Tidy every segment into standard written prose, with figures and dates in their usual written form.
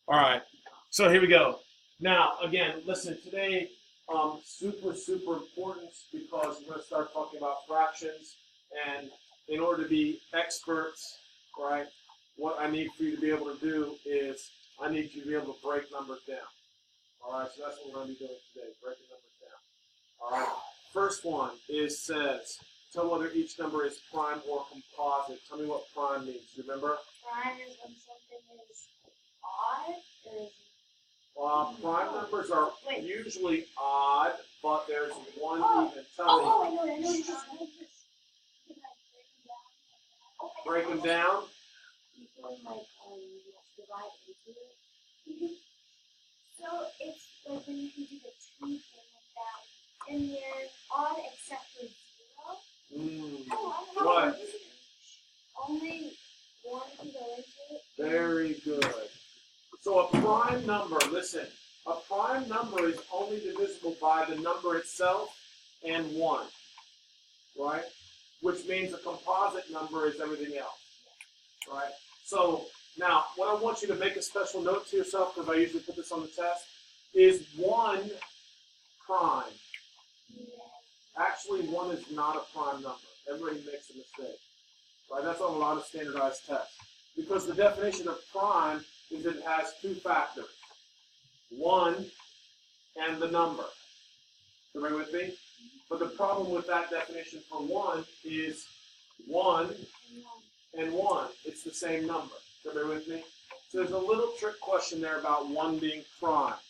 All right, so here we go. Now, again, listen, today, super important because we're going to start talking about fractions. And in order to be experts, right, what I need for you to be able to do is I need you to be able to break numbers down. All right, so that's what we're going to be doing today, breaking numbers down. All right, first one says, tell whether each number is prime or composite. Tell me what prime means. Do you remember? Prime is when something is odd. Prime numbers are usually odd, but there's one even. Tell me. I know this. Break them down. Divide into it. So it's like when you can do the 2 thing like that, and they're odd except for 0. What? Only 1 can go into it. Very good. So a prime number, listen, a prime number is only divisible by the number itself and 1, right? Which means a composite number is everything else, right? So now, what I want you to make a special note to yourself, because I usually put this on the test, is 1 prime. Actually, 1 is not a prime number. Everybody makes a mistake, right? That's on a lot of standardized tests. Because the definition of prime is that it has 2 factors, 1 and the number. Everybody with me? But the problem with that definition for 1 is 1 and 1. It's the same number. Everybody with me? So there's a little trick question there about 1 being prime.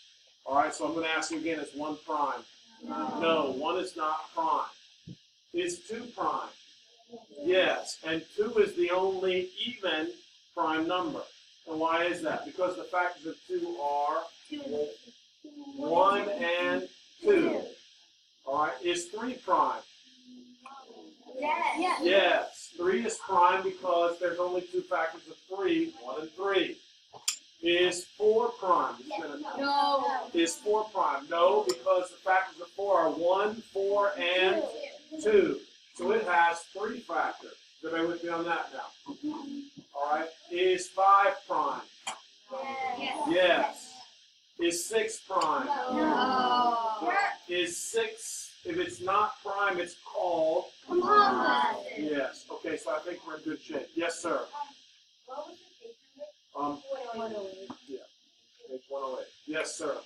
All right, so I'm going to ask you again, is 1 prime? No, 1 is not prime. Is 2 prime? Yes, and 2 is the only even prime number. And why is that? Because the factors of 2 are 1 and 2. All right, is 3 prime? Yes. Yes, 3 is prime because there's only 2 factors of 3, 1 and 3. Is 4 prime? No. Is 4 prime? No, because the factors of 4 are 1, 4, and 2. So it has 3 factors. Is everybody with me on that now? All right. Is 5 prime? Yes. Is 6 prime? No. Is 6, if it's not prime, it's called? Composite. Yes. Okay, so I think we're in good shape. Yes, sir. What was the page number? 108. Yeah. Page 108. Yes, sir. This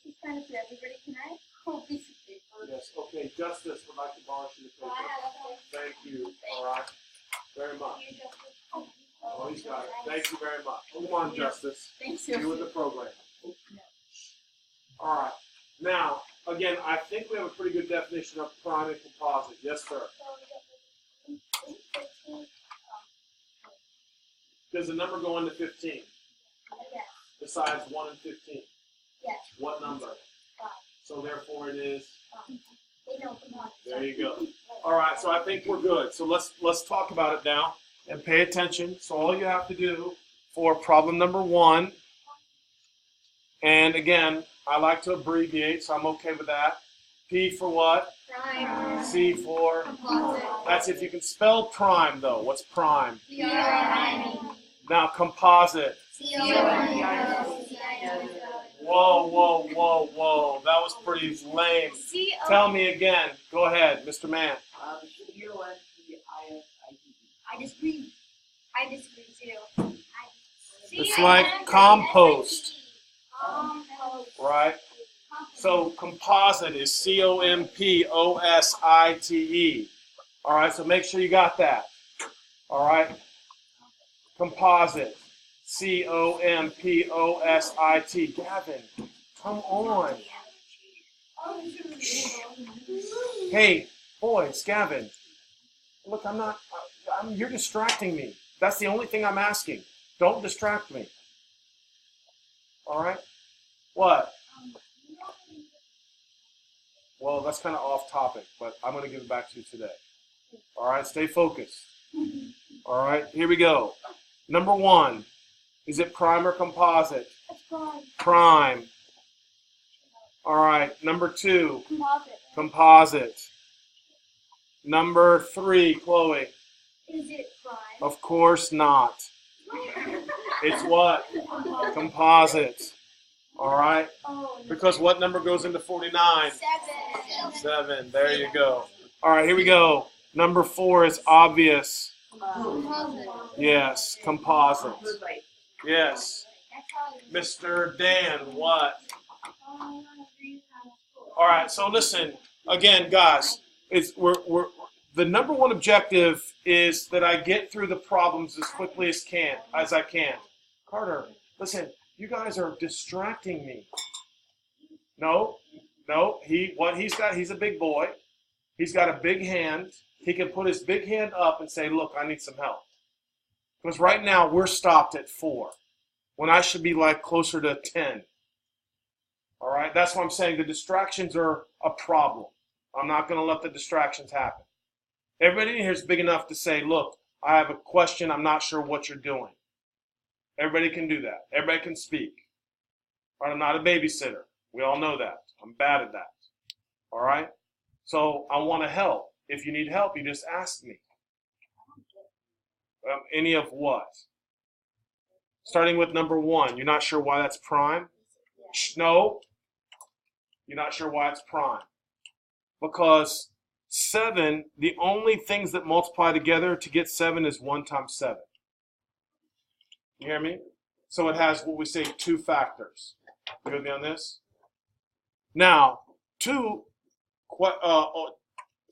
is kind of for everybody. Can I hold piece of paper? Yes. Okay, Justice would like to borrow you the paper. Thank you. All right. Very much. Oh, he's got it. Thank you very much. Come on, Justice. Thanks, sir. You with the program. All right. Now, again, I think we have a pretty good definition of prime and composite. Yes, sir. Does the number go into 15? Yes. Besides 1 and 15? Yes. What number? 5. So therefore it is? Composite. There you go. All right, so I think we're good. So let's talk about it now and pay attention. So all you have to do for problem number 1, and again, I like to abbreviate, so I'm okay with that. P for what? Prime. C for? Composite. That's if you can spell prime, though. What's prime? Prime. Now, composite. Whoa. That was pretty lame. Tell me again. Go ahead, Mr. Man. I disagree too. It's like compost, right? So composite is composite. All right, so make sure you got that. All right? Composite. composite. Gavin, come on. Hey, boys, Gavin. Look, you're distracting me. That's the only thing I'm asking. Don't distract me. All right? What? Well, that's kind of off topic, but I'm going to give it back to you today. All right? Stay focused. All right? Here we go. Number 1. Is it prime or composite? Prime. All right. Number 2. Composite. Number 3, Chloe. Is it prime? Of course not. It's what? Composite. All right? Because what number goes into 49? 7. There you go. All right, here we go. Number 4 is obvious. Yes, composite. Yes. Mr. Dan, what? All right, so listen. Again, guys, the number one objective is that I get through the problems as quickly as I can. Carter, listen, you guys are distracting me. No, he's a big boy. He's got a big hand. He can put his big hand up and say, look, I need some help. Because right now we're stopped at 4, when I should be like closer to 10. All right, that's why I'm saying the distractions are a problem. I'm not going to let the distractions happen. Everybody in here is big enough to say, look, I have a question. I'm not sure what you're doing. Everybody can do that. Everybody can speak. All right, I'm not a babysitter. We all know that. I'm bad at that. All right? So I want to help. If you need help, you just ask me. Any of what? Starting with number 1. You're not sure why that's prime? No. You're not sure why it's prime. Because 7, the only things that multiply together to get 7 is 1 times 7. You hear me? So it has what we say 2 factors. You with me on this? Now,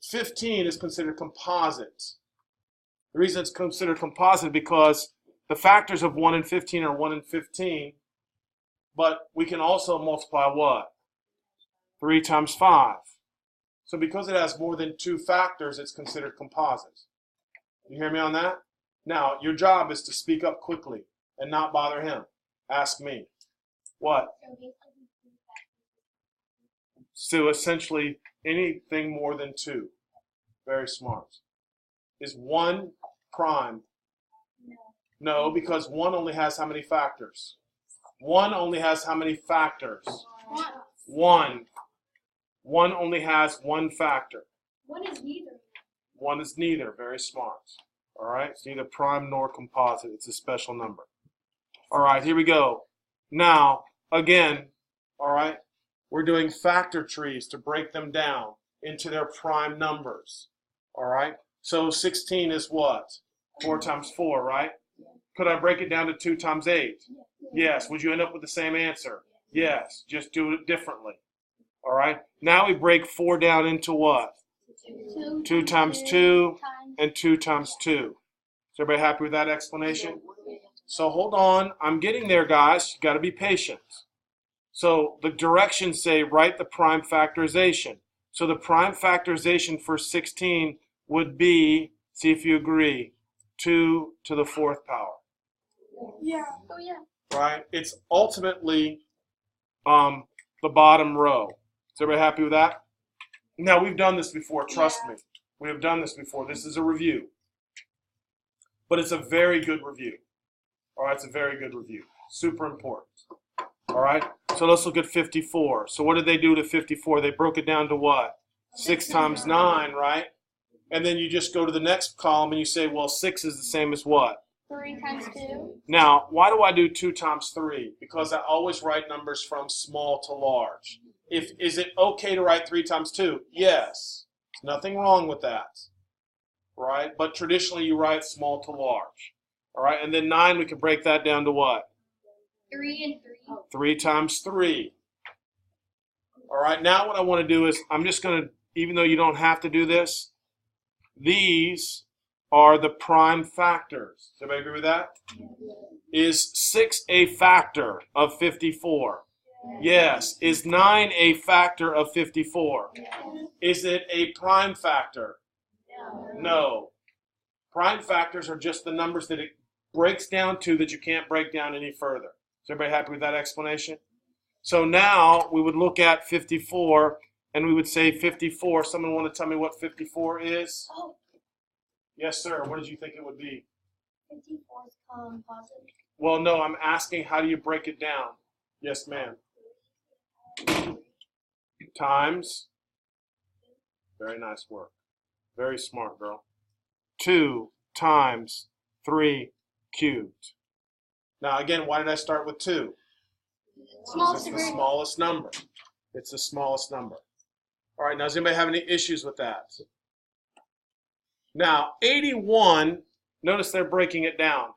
15 is considered composite. The reason it's considered composite because the factors of 1 and 15 are 1 and 15, but we can also multiply what? 3 times 5. So because it has more than 2 factors, it's considered composite. You hear me on that? Now, your job is to speak up quickly and not bother him. Ask me. What? So essentially, anything more than 2. Very smart. Is 1 prime? No, because 1 only has how many factors? 1 only has how many factors? 1. 1 only has 1 factor. 1 is neither. 1 is neither. Very smart. All right? It's neither prime nor composite. It's a special number. All right, here we go. Now, again, all right, we're doing factor trees to break them down into their prime numbers. All right? So 16 is what? 4 times 4, right? Could I break it down to 2 times 8? Yes. Would you end up with the same answer? Yes. Just do it differently. All right? Now we break 4 down into what? 2 times 2 and 2 times 2. Is everybody happy with that explanation? So hold on. I'm getting there, guys. You've got to be patient. So the directions say write the prime factorization. So the prime factorization for 16 would be, see if you agree, 2 to the 4th power. Yeah. Oh, yeah. Right? It's ultimately the bottom row. Is everybody happy with that? Now, we've done this before. Trust me. We have done this before. This is a review. But it's a very good review. All right? It's a very good review. Super important. All right? So let's look at 54. So what did they do to 54? They broke it down to what? 6 times 9, right? And then you just go to the next column and you say, well, 6 is the same as what? 3 times 2. Now, why do I do 2 times 3? Because I always write numbers from small to large. Is it okay to write 3 times 2? Yes. There's nothing wrong with that. Right? But traditionally you write small to large. All right? And then 9, we can break that down to what? 3 and 3. 3 times 3. All right? Now what I want to do is, I'm just going to, even though you don't have to do this, these are the prime factors. Does everybody agree with that? Is 6 a factor of 54? Yes. Is 9 a factor of 54? Is it a prime factor? No. Prime factors are just the numbers that it breaks down to that you can't break down any further. Is everybody happy with that explanation? So now we would look at 54 and we would say 54. Someone want to tell me what 54 is? Oh. Yes, sir. What did you think it would be? 54 is composite. Well, no, I'm asking how do you break it down? Yes, ma'am. Times. Very nice work. Very smart, girl. 2 times 3 cubed. Now again, why did I start with 2? It's the smallest number. It's the smallest number. All right, now does anybody have any issues with that? Now, 81, notice they're breaking it down.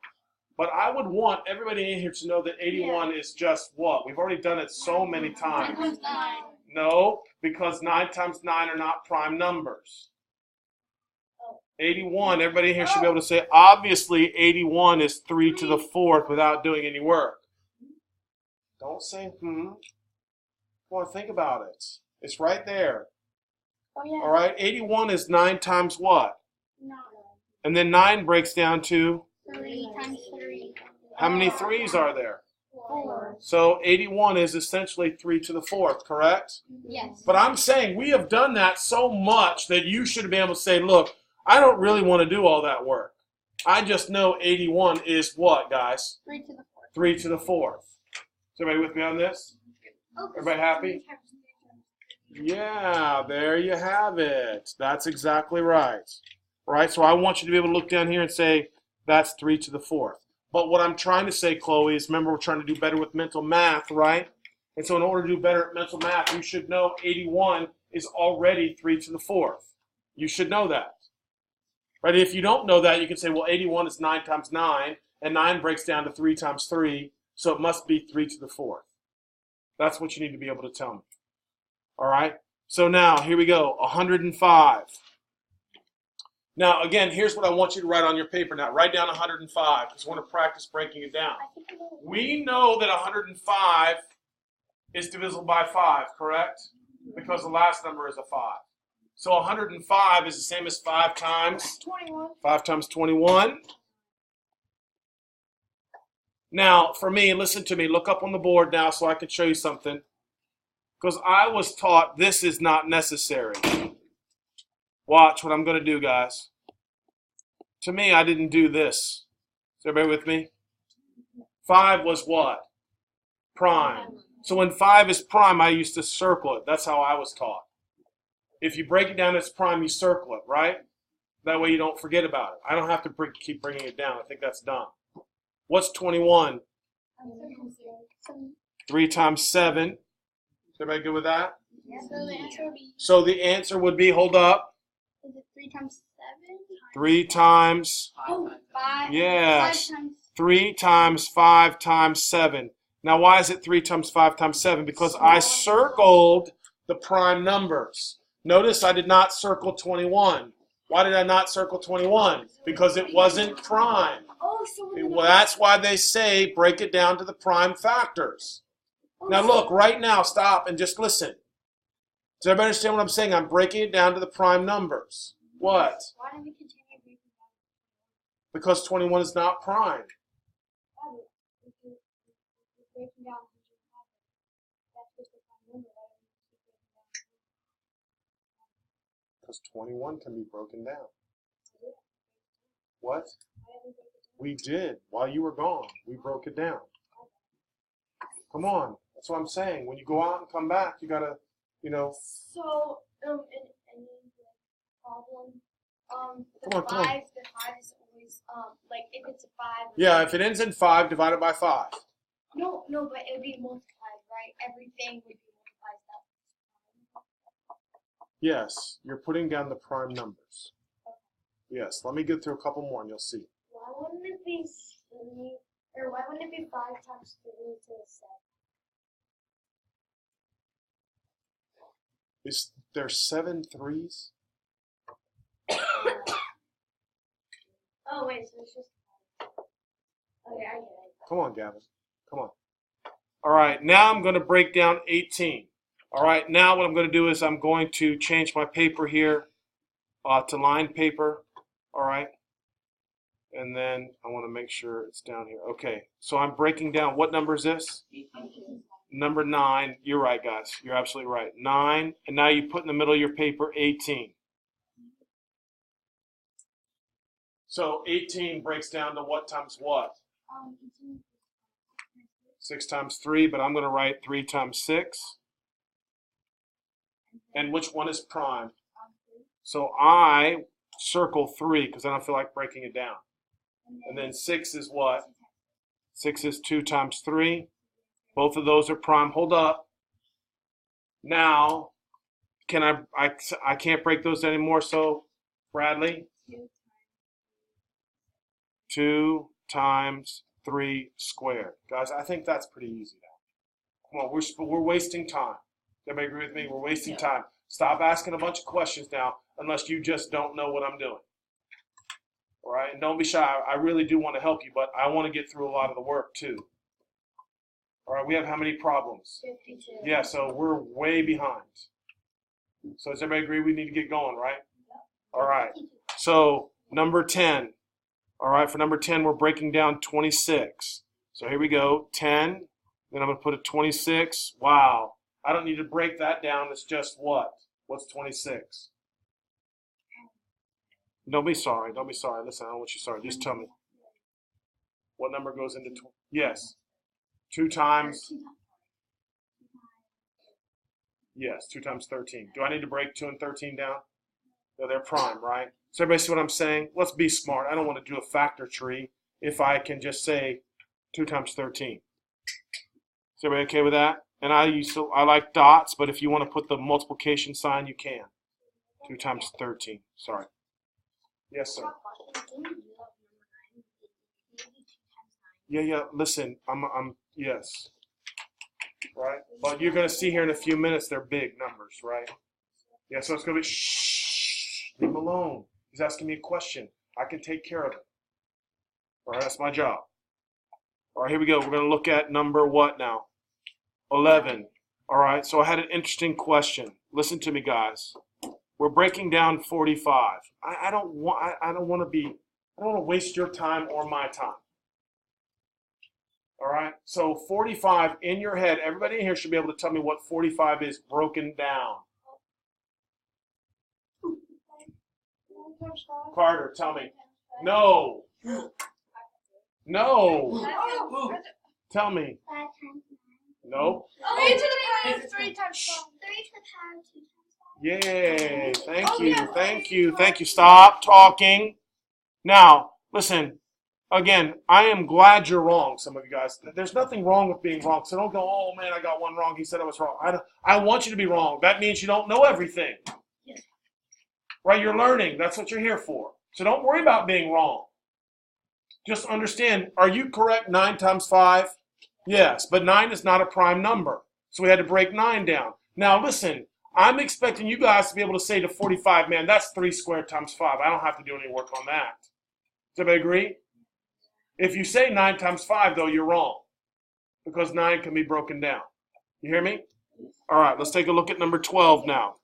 But I would want everybody in here to know that 81 is just what? We've already done it so many times. 9 times 9. No, because 9 times 9 are not prime numbers. 81, everybody in here should be able to say, obviously 81 is 3 to the 4th without doing any work. Don't say, Come on, think about it. It's right there. Oh, yeah. All right, 81 is 9 times what? 9. And then 9 breaks down to? 3 times 3. How many 3s are there? 4. So 81 is essentially 3 to the 4th, correct? Yes. But I'm saying we have done that so much that you should be able to say, look, I don't really want to do all that work. I just know 81 is what, guys? 3 to the 4th. 3 to the 4th. Is everybody with me on this? Everybody happy? Yeah, there you have it. That's exactly right. Right? So I want you to be able to look down here and say, that's 3 to the 4th. But what I'm trying to say, Chloe, is remember we're trying to do better with mental math, right? And so in order to do better at mental math, you should know 81 is already 3 to the 4th. You should know that. Right? If you don't know that, you can say, well, 81 is 9 times 9, and 9 breaks down to 3 times 3, so it must be 3 to the 4th. That's what you need to be able to tell me. All right? So now, here we go, 105. Now, again, here's what I want you to write on your paper now. Write down 105, because we're going to practice breaking it down. We know that 105 is divisible by 5, correct? Because the last number is a 5. So 105 is the same as 5 times? 21. 5 times 21. Now, for me, listen to me. Look up on the board now so I can show you something. Because I was taught this is not necessary. Watch what I'm going to do, guys. To me, I didn't do this. Is everybody with me? 5 was what? Prime. So when 5 is prime, I used to circle it. That's how I was taught. If you break it down as prime, you circle it, right? That way you don't forget about it. I don't have to keep bringing it down. I think that's dumb. What's 21? 3 times 7. Is everybody good with that? So the answer would be, So the answer would be, hold up. is it 3 times 7? 3 times, 5. yes. 5 times 3 times 5 times 7. Now why is it 3 times 5 times 7? Because I circled the prime numbers. Notice I did not circle 21. Why did I not circle 21? Because it wasn't prime. Oh, so Well, that's why they say break it down to the prime factors. Now look, right now, stop and just listen. Does everybody understand what I'm saying? I'm breaking it down to the prime numbers. What? Why don't we continue breaking down? Because 21 is not prime. Breaking down 105. That's just the prime number. Because 21 can be broken down. What? We did. While you were gone, we broke it down. Come on. That's what I'm saying. When you go out and come back, you got to, So, any problem? Come on, come on. The 5 is always, like, if it's a 5. Yeah, if it ends in 5, divide it by 5. No, but it would be multiplied, right? Everything would be multiplied. Yes, you're putting down the prime numbers. Yes, let me get through a couple more and you'll see. Why wouldn't it be 3, or why wouldn't it be 5 times 3 to the 7? Is there 7 3s? Oh, wait, so it's just 5. Okay, I get it. Come on, Gavin. Come on. All right, now I'm going to break down 18. All right, now what I'm going to do is I'm going to change my paper here to lined paper. All right. And then I want to make sure it's down here. Okay, so I'm breaking down. What number is this? 18. Number 9. You're right, guys. You're absolutely right. 9. And now you put in the middle of your paper 18. So 18 breaks down to what times what? 6 times 3, but I'm going to write 3 times 6. And which one is prime? So I circle 3 because I don't feel like breaking it down. And then 6 is what? 6 is 2 times 3. Both of those are prime. Hold up. Now, can I can't break those anymore, so Bradley? 2 times 3 squared. Guys, I think that's pretty easy now. Come on, we're wasting time. Does everybody agree with me? We're wasting time. Stop asking a bunch of questions now unless you just don't know what I'm doing. All right? And don't be shy. I really do want to help you, but I want to get through a lot of the work too. All right, we have how many problems? 52. Yeah, so we're way behind. So does everybody agree we need to get going, right? All right. So number 10. All right, for number 10, we're breaking down 26. So here we go, 10. Then I'm going to put a 26. Wow. I don't need to break that down. It's just what? What's 26? Don't be sorry. Don't be sorry. Listen, I don't want you sorry. Just tell me. What number goes into 20? Yes. 2 times? Yes, 2 times 13. Do I need to break 2 and 13 down? No, they're prime, right? So everybody see what I'm saying? Let's be smart. I don't want to do a factor tree if I can just say 2 times 13. Is everybody okay with that? And I like dots, but if you want to put the multiplication sign, you can. 2 times 13. Sorry. Yes, sir. Yeah. Listen, yes. Right? But you're going to see here in a few minutes they're big numbers, right? Yeah, so it's going to be shh, leave him alone. He's asking me a question. I can take care of it. All right, that's my job. All right, here we go. We're going to look at number what now? 11. All right, so I had an interesting question. Listen to me, guys. We're breaking down 45. I don't want to waste your time or my time. All right, so 45 in your head, everybody in here should be able to tell me what 45 is broken down. Carter, tell me. No. No. Tell me. 5 times 9. Nope. 3 to the power of 3 times 12. 3 to the power of 2 times 5. Yay. Thank you. Thank you. Thank you. Stop talking. Now, listen. Again, I am glad you're wrong, some of you guys. There's nothing wrong with being wrong. So don't go, oh, man, I got one wrong. He said I was wrong. I want you to be wrong. That means you don't know everything. Yes. Right? You're learning. That's what you're here for. So don't worry about being wrong. Just understand, are you correct 9 times 5? Yes, but 9 is not a prime number. So we had to break 9 down. Now, listen, I'm expecting you guys to be able to say to 45, man, that's 3 squared times 5. I don't have to do any work on that. Does everybody agree? If you say 9 times 5, though, you're wrong. Because 9 can be broken down. You hear me? All right, let's take a look at number 12 now.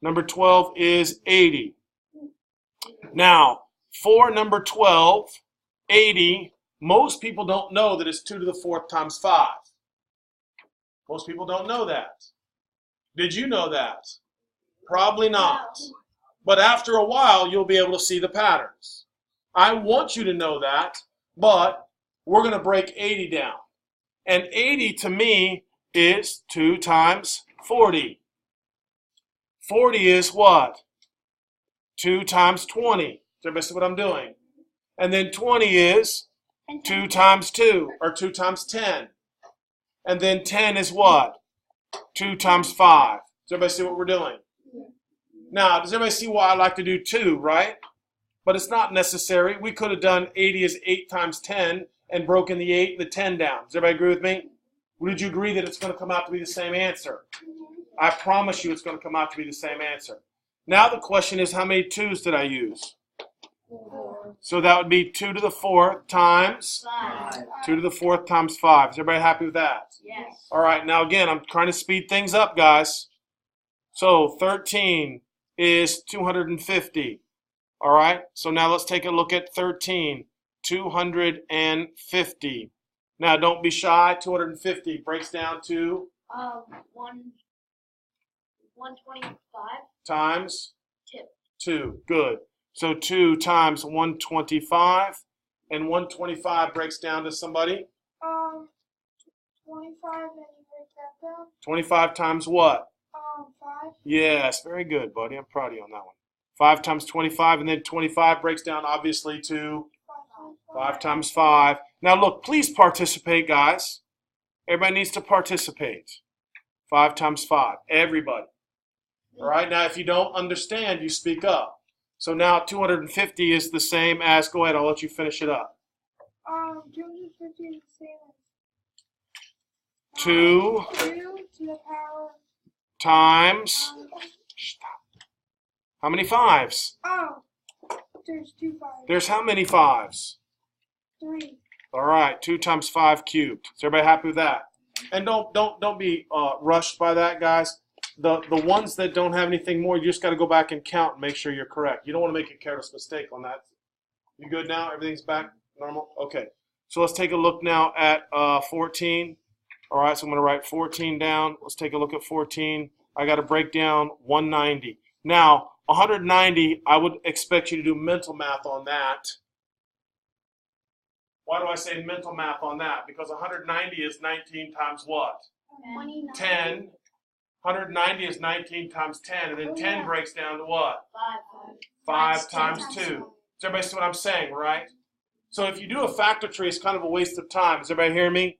Number 12 is 80. Now, for number 12, 80, most people don't know that it's 2 to the 4th times 5. Most people don't know that. Did you know that? Probably not. But after a while, you'll be able to see the patterns. I want you to know that. But we're going to break 80 down. And 80 to me is 2 times 40. 40 is what? 2 times 20. Does everybody see what I'm doing? And then 20 is 2 times 2, or 2 times 10. And then 10 is what? 2 times 5. Does everybody see what we're doing? Now, does everybody see why I like to do 2, right? But it's not necessary. We could have done 80 as 8 times 10 and broken the 8 and the 10 down. Does everybody agree with me? Would you agree that it's going to come out to be the same answer? I promise you it's going to come out to be the same answer. Now the question is, how many 2's did I use? 4. So that would be 2 to the 4th times 5. 2 to the 4th times 5. Is everybody happy with that? Yes. All right, now again, I'm trying to speed things up, guys. So 13 is 250. All right, so now let's take a look at 13, 250. Now, don't be shy. 250 breaks down to 125 times 2. 2. Good. So 2 times 125, and 125 breaks down to somebody? 25 and you break that down. 25 times what? 5. Yes, very good, buddy. I'm proud of you on that one. 5 times 25, and then 25 breaks down obviously to 5 times 5. Now look, please participate, guys. Everybody needs to participate. 5 times 5. Everybody. All right, now if you don't understand, you speak up. So now 250 is the same as, go ahead, I'll let you finish it up. 250 is the same as 2 2 to the power times, how many 5s? Oh, there's 2 5s. There's how many 5s? 3. All right, 2 times 5 cubed. Is everybody happy with that? And don't be rushed by that, guys. The ones that don't have anything more, you just got to go back and count and make sure you're correct. You don't want to make a careless mistake on that. You good now? Everything's back normal? Okay. So let's take a look now at 14. All right, so I'm going to write 14 down. Let's take a look at 14. I got to break down 190. Now, 190, I would expect you to do mental math on that. Why do I say mental math on that? Because 190 is 19 times what? 29. 10. 190 is 19 times 10, and then 10 breaks down to what? 5 times 2. Does everybody see what I'm saying, right? So if you do a factor tree, it's kind of a waste of time. Does everybody hear me?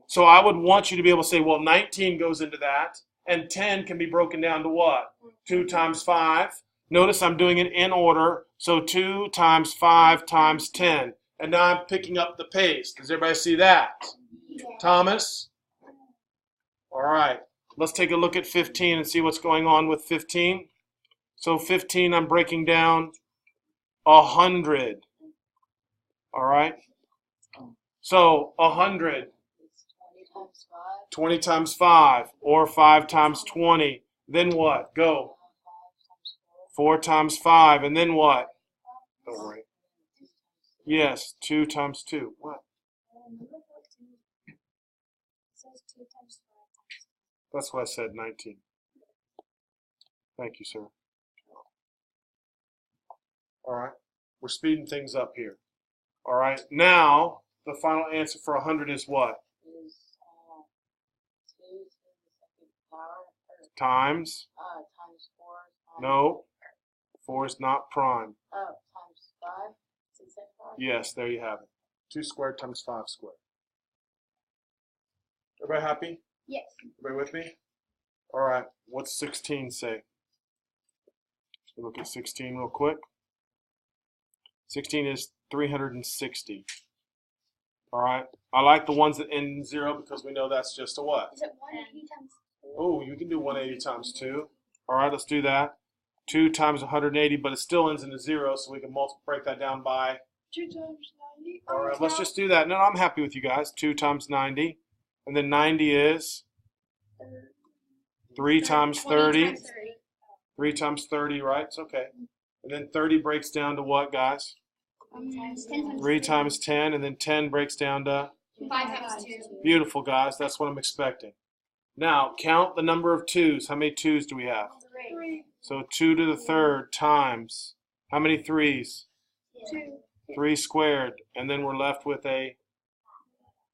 So I would want you to be able to say, well, 19 goes into that, and 10 can be broken down to what? 2 times 5. Notice I'm doing it in order. So 2 times 5 times 10. And now I'm picking up the pace. Does everybody see that? Thomas? All right. Let's take a look at 15 and see what's going on with 15. So 15, I'm breaking down 100. All right. So 100. 20 times 5 or 5 times 20. Then what? Go. 4 times 5. And then what? Don't worry. Yes, 2 times 2. What? That's what I said, 19. Thank you, sir. All right. We're speeding things up here. All right. Now, the final answer for 100 is what? Is 2 to the 2nd power. Times? Times 4. No. 4 is not prime. Times 5 to the 2nd power. Yes, there you have it. 2 squared times 5 squared. Everybody happy? Yes. Everybody with me? All right. What's 16 say? Let's look at 16 real quick. 16 is 360. All right. I like the ones that end in 0 because we know that's just a what? Is it 180 times 4? Oh, you can do 180 times 2. All right, let's do that. 2 times 180, but it still ends in a 0, so we can break that down by. 2 times 90. All right, let's just do that. No, I'm happy with you guys. 2 times 90. And then 90 is 3 times 30. 3 times 30, right? It's okay. And then 30 breaks down to what, guys? 3 times 10, and then 10 breaks down to 5 times 2. Beautiful, guys. That's what I'm expecting. Now, count the number of 2's. How many 2's do we have? 3. So 2 to the 3rd times, how many 3's? 2. 3 squared. And then we're left with a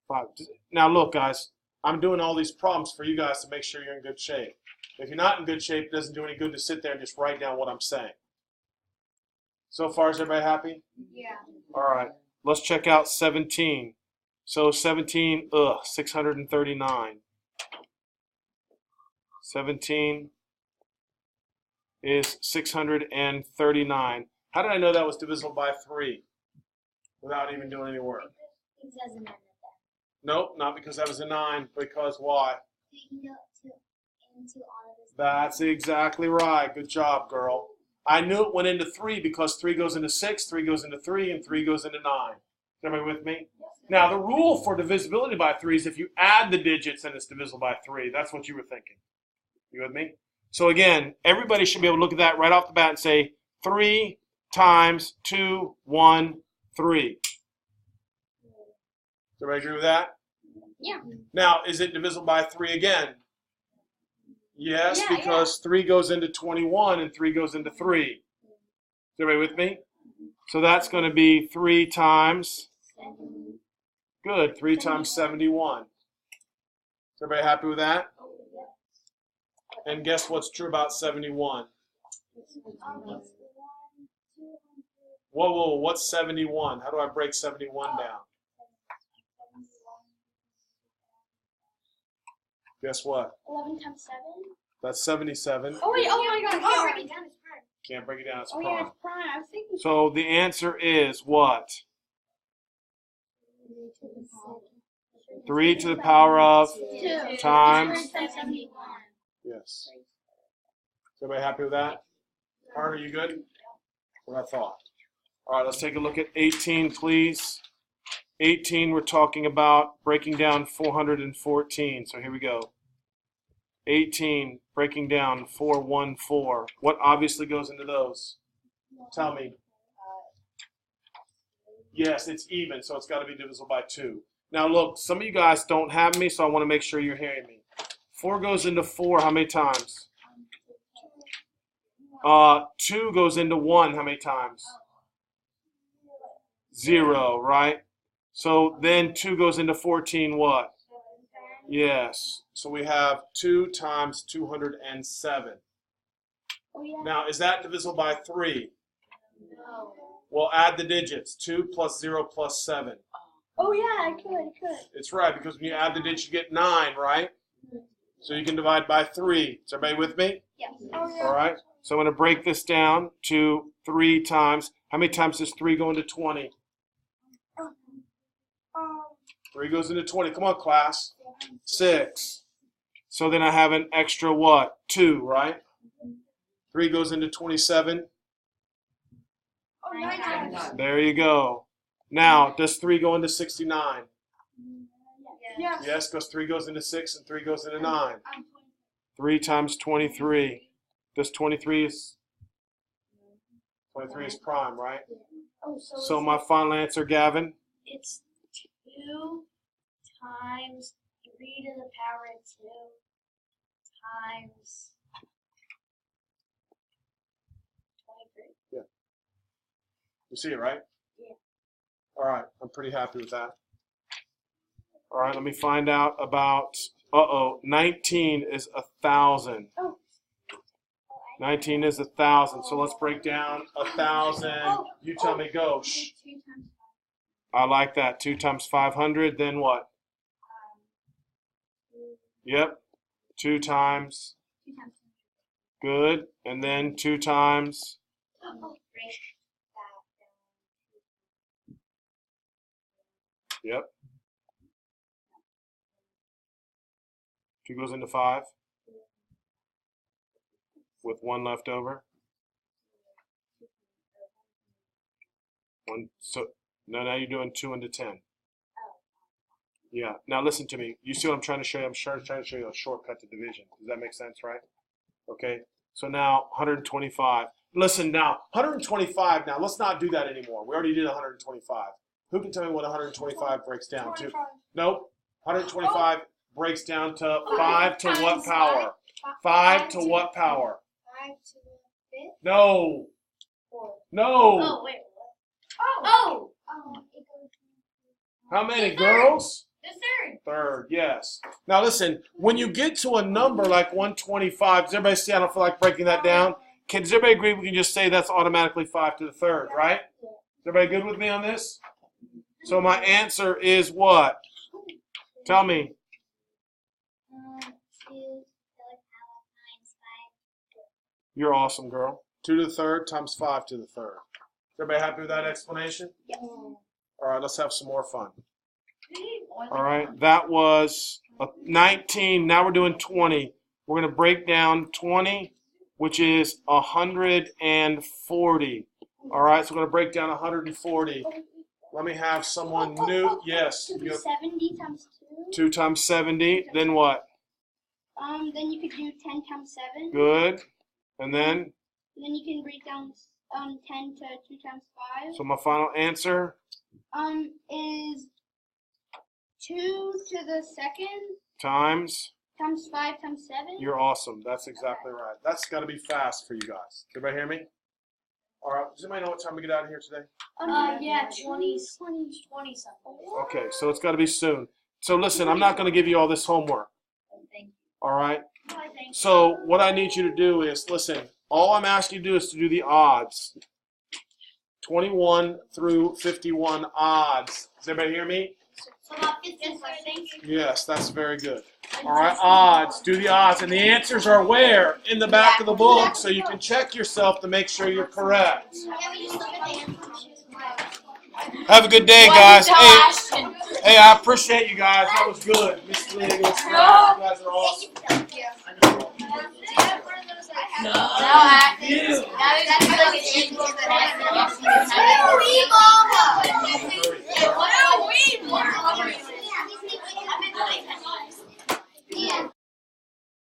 5. Now, look, guys. I'm doing all these problems for you guys to make sure you're in good shape. If you're not in good shape, it doesn't do any good to sit there and just write down what I'm saying. So far, is everybody happy? Yeah. All right. Let's check out 17. So 17, 639. 17 is 639. How did I know that was divisible by 3 without even doing any work? It doesn't matter. Nope, not because that was a 9. Because why? Into all of this. That's exactly right. Good job, girl. I knew it went into 3 because 3 goes into 6, 3 goes into 3, and 3 goes into 9. Is everybody with me? Now, the rule for divisibility by 3 is if you add the digits and it's divisible by 3. That's what you were thinking. You with me? So again, everybody should be able to look at that right off the bat and say 3 times 2, 1, 3. Does everybody agree with that? Yeah. Now, is it divisible by 3 again? Yes, because 3 goes into 21 and 3 goes into 3. Is everybody with me? So that's going to be 3 times, good, 3 times 71. Is everybody happy with that? And guess what's true about 71? Whoa, whoa, what's 71? How do I break 71 down? Guess what? 11 times 7. That's 77. Oh, wait, oh my god, can't break it down, it's prime. Can't break it down, it's Oh, prime. yeah, it's prime. I was thinking. So the answer is what? 3 to the power of 2 times. 71. Yes. Is everybody happy with that? Art, are you good? What I thought. All right, let's take a look at 18, please. 18, we're talking about breaking down 414. So here we go. 18, breaking down 414. What obviously goes into those? Tell me. Yes, it's even, so it's got to be divisible by 2. Now look, some of you guys don't have me, so I want to make sure you're hearing me. 4 goes into 4 how many times? 2 goes into 1 how many times? 0, right? So then 2 goes into 14 what? Yes. So we have 2 times 207. Oh, yeah. Now, is that divisible by 3? No. Well, add the digits. 2 plus 0 plus 7. Oh, yeah, I could. It's right, because when you add the digits, you get 9, right? So you can divide by 3. Is everybody with me? Yes. Oh, yeah. All right. So I'm going to break this down to 3 times. How many times does 3 go into 20? 3 goes into 20. Come on, class. 6. So then I have an extra what? 2, right? 3 goes into 27. Oh, 9 times. There you go. Now, does 3 go into 69? Yes. Yes, because 3 goes into 6 and 3 goes into 9. 3 times 23. Does 23 is prime, right? Oh, So my final answer, Gavin? it's 2 times 3 to the power of 2 times 23. Yeah. You see it, right? Yeah. All right. I'm pretty happy with that. All right. Let me find out about, 19 is 1,000. Oh. 19 is 1,000. So let's break down 1,000. You tell me, go. Shh. 2 times I like that. 2 times 500. Then what? 2 Yep. 2 times. 2 times. Good. And then 2 times. Oh, break that down. Yep. 2 goes into 5. With 1 left over. 1. So no, now you're doing 2 into 10. Yeah. Now listen to me. You see what I'm trying to show you? I'm trying to show you a shortcut to division. Does that make sense, right? Okay. So now 125. Listen now, 125. Now let's not do that anymore. We already did 125. Who can tell me what 125 breaks down to? Nope. 125 breaks down to 5 to what power? 5 to what power? 5 to the 5th? No. 4. No. Oh, wait. Oh! It goes How many girls? the 3rd. Third, yes. Now listen, when you get to a number like 125, does everybody see I don't feel like breaking that down? Does everybody agree we can just say that's automatically 5 to the 3rd, right? Is everybody good with me on this? So my answer is what? Tell me. 2 to the power times 5. You're awesome, girl. 2 to the 3rd times 5 to the 3rd. Is everybody happy with that explanation? Yes. All right, let's have some more fun. All right, that was 19. Now we're doing 20. We're going to break down 20, which is 140. All right, so we're going to break down 140. Let me have someone new. Yes. You have 70 times 2. 2 times 70. Then what? Then you could do 10 times 7. Good. And then? And then you can break down 10 to 2 times 5. So my final answer? Is 2 to the 2nd Times? times 5 times 7. You're awesome. That's exactly right. That's got to be fast for you guys. Everybody hear me? All right. Does anybody know what time we get out of here today? Yeah, 20 something. Okay, so it's got to be soon. So listen, I'm not going to give you all this homework. All right? So what I need you to do is, listen, all I'm asking you to do is to do the odds. 21 through 51 odds. Does everybody hear me? So about 15 questions. Yes, that's very good. All right, odds. Do the odds. And the answers are where? In the back of the book, so you can check yourself to make sure you're correct. Can we just look at the answers? Have a good day, guys. Hey, I appreciate you guys. That was good. Miss Lee, you guys